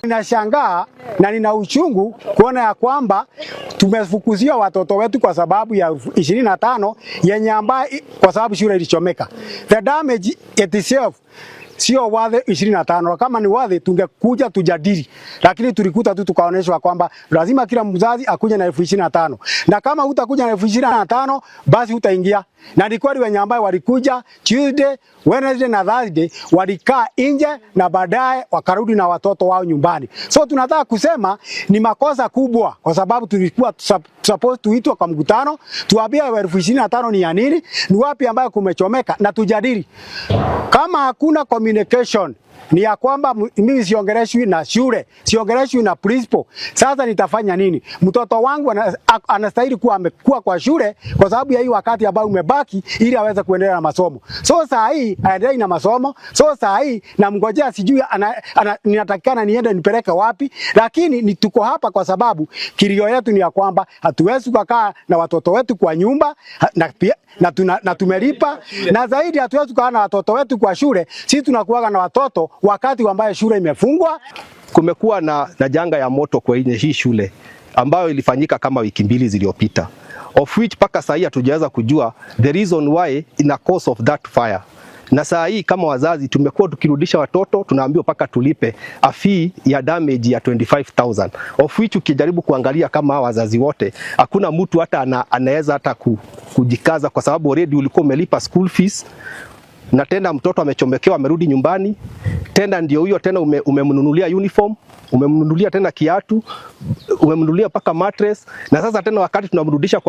Ninashangaa na nina uchungu kuona ya kwamba tumefukuzia watoto wetu kwa sababu ya 25 yenye ambaye kwa sababu shule ilichomeka. The damage itself sio wadhe 25. Kama ni wadhe tungekuja tujadili, lakini tulikuta tu tukaoneshwa kwamba lazima kila mzazi akuje na 25. Na kama hutakuja na 25 basi hutaingia. Na ni kweli wenye ambao walikuja Tuesday, Wednesday na Thursday walikaa nje na baadaye wakarudi na watoto wao nyumbani. So tunataka kusema ni makosa kubwa kwa sababu tulikuwa supposed tuitwe kwa mkutano, tuambie 25 ni ya nini, ni wapi ambayo kumechomeka na tujadili. Kama hakuna communication ni ya kwamba mimi siongeleshwi na shule, siongeleshwi na principal. Sasa nitafanya nini? Mtoto wangu anastahili kuwa amekuwa kwa shule kwa sababu ya hii wakati ambao umebaki ili aweze kuendelea na masomo. So saa hii aendelee na masomo. So saa hii namngojea sijui ninatakikana niende nipeleke wapi, lakini ni tuko hapa kwa sababu kilio yetu ni ya kwamba hatuwezi kukaa na watoto wetu kwa nyumba na tumelipa, na zaidi hatuwezi kukaa na watoto wetu kwa shule. Sisi tunakuwa na watoto wakati ambayo shule imefungwa. Kumekuwa na janga ya moto kwenye hii shule ambayo ilifanyika kama wiki 2 zilizopita, of which paka saa hii hatujaweza kujua the reason why in a cause of that fire. Na saa hii kama wazazi tumekuwa tukirudisha watoto, tunaambiwa paka tulipe a fee ya damage ya 25,000, of which ukijaribu kuangalia kama wazazi wote hakuna mtu hata anaweza hata kujikaza kwa sababu already ulikuwa umelipa school fees, na tena mtoto amechomekewa amerudi nyumbani, tena ndio huyo tena umemnunulia uniform, umemnunulia tena kiatu, umemnunulia paka mattress, na sasa tena wakati tunamrudisha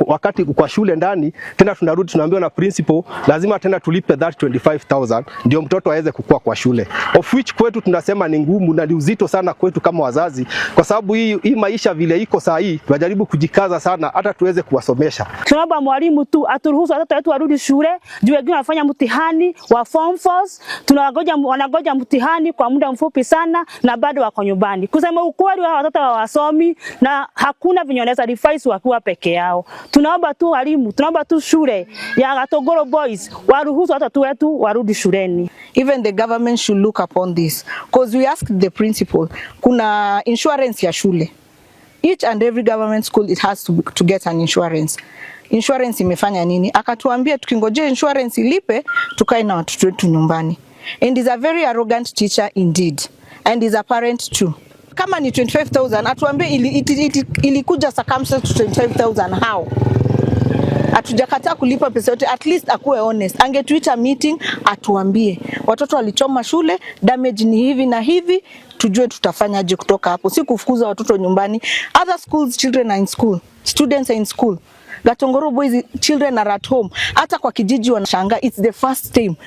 wakati kwa shule ndani tena tunarudi tunaambiwa na principal lazima tena tulipe that 25,000 ndio mtoto aweze kukua kwa shule, of which kwetu tunasema ni ngumu na ni uzito sana kwetu kama wazazi, kwa sababu hii maisha vile iko saa hii tunajaribu kujikaza sana hata tuweze kuwasomesha. Tunaomba mwalimu tu aturuhusu watoto wetu warudi shule, juu wengine wanafanya mtihani wa form 4, wanagoja mtihani kwa muda mfupi sana na bado wako nyumbani. Kusema ukweli wa watoto hawasomi na hakuna vinyoneza device wakiwa peke yao. Tunaomba tu walimu, tunaomba tu shule ya Gatogoro Boys waruhusu watoto wetu warudi shuleni. Even the government should look upon this because we asked the principal, kuna insurance ya shule. Each and every government school it has to get an insurance. Insurance imefanya nini? Akatuambia tukingojea insurance ilipe tukae na watoto wetu nyumbani. And is a very arrogant teacher indeed. And is a parent too. Kama ni 25,000 atuambie ilikuja circumstance to 25,000 how? Atujakataa kulipa pesa yote, at least akuwe honest. Angetuita meeting atuambie watoto walichoma shule, damage ni hivi na hivi, tujue tutafanyaje kutoka hapo. Si kufukuza watoto nyumbani. Other schools children are in school, students are in school. Gatogoro Boys children are at home. Hata kwa kijiji wanashangaa, it's the first time